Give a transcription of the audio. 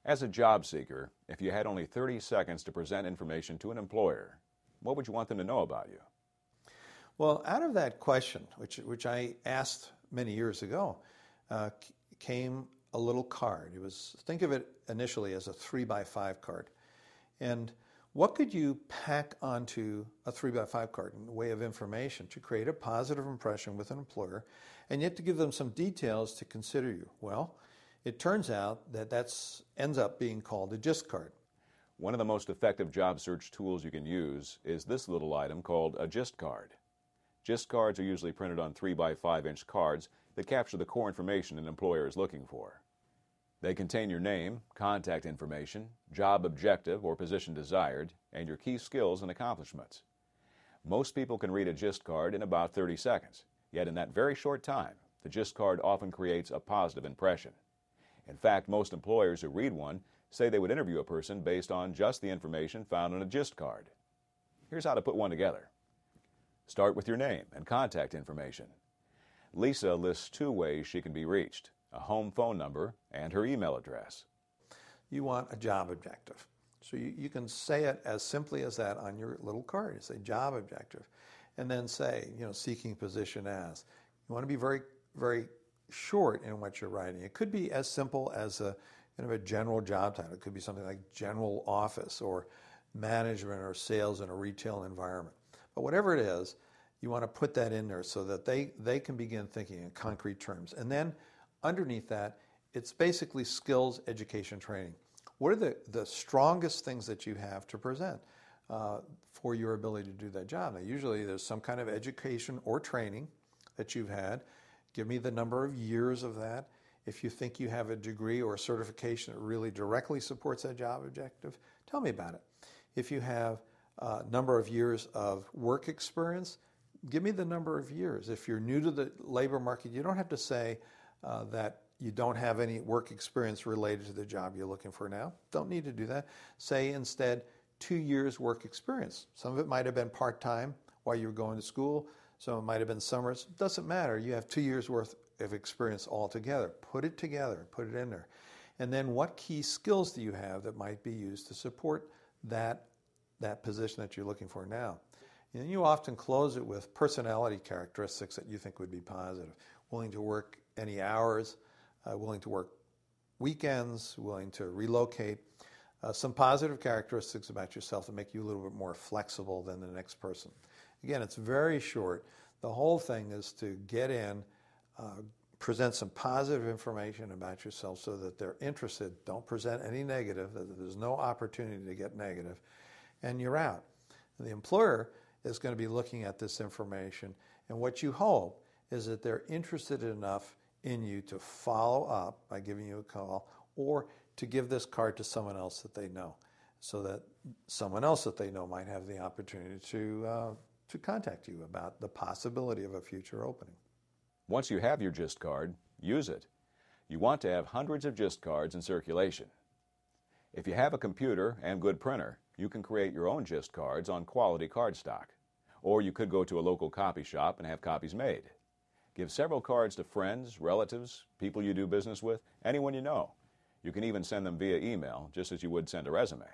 As a job seeker, if you had only 30 seconds to present information to an employer, what would you want them to know about you? Well, out of that question, which I asked many years ago, came a little card. It was, think of it initially as a 3x5 card. And what could you pack onto a 3x5 card in the way of information to create a positive impression with an employer and yet to give them some details to consider you? Well, it turns out that ends up being called a JIST card. One of the most effective job search tools you can use is this little item called a JIST card. JIST cards are usually printed on 3x5-inch cards that capture the core information an employer is looking for. They contain your name, contact information, job objective or position desired, and your key skills and accomplishments. Most people can read a JIST card in about 30 seconds, yet in that very short time, the JIST card often creates a positive impression. In fact, most employers who read one say they would interview a person based on just the information found on a JIST card. Here's how to put one together. Start with your name and contact information. Lisa lists 2 ways she can be reached: a home phone number and her email address. You want a job objective. So you can say it as simply as that on your little card. You say job objective. And then say, seeking position as. You want to be very, very short in what you're writing. It could be as simple as a general job title. It could be something like general office or management or sales in a retail environment. But whatever it is, you want to put that in there so that they can begin thinking in concrete terms. And then underneath that, it's basically skills, education, training. What are the strongest things that you have to present for your ability to do that job? Now, usually there's some kind of education or training that you've had. Give me the number of years of that. If you think you have a degree or a certification that really directly supports that job objective, tell me about it. If you have a number of years of work experience, give me the number of years. If you're new to the labor market, you don't have to say that you don't have any work experience related to the job you're looking for now. Don't need to do that. Say instead 2 years work experience. Some of it might have been part-time while you were going to school. Some of it might have been summers. It doesn't matter. You have 2 years worth of experience altogether. Put it together. Put it in there. And then what key skills do you have that might be used to support that position that you're looking for now? And you often close it with personality characteristics that you think would be positive. Willing to work any hours, willing to work weekends, willing to relocate. Some positive characteristics about yourself that make you a little bit more flexible than the next person. Again, it's very short. The whole thing is to get in, present some positive information about yourself so that they're interested. Don't present any negative, that there's no opportunity to get negative, and you're out. And the employer is going to be looking at this information, and what you hope is that they're interested enough in you to follow up by giving you a call or to give this card to someone else that they know, so that someone else that they know might have the opportunity to contact you about the possibility of a future opening. Once you have your JIST card, use it. You want to have hundreds of JIST cards in circulation. If you have a computer and good printer, you can create your own JIST cards on quality cardstock. Or you could go to a local copy shop and have copies made. Give several cards to friends, relatives, people you do business with, anyone you know. You can even send them via email, just as you would send a resume.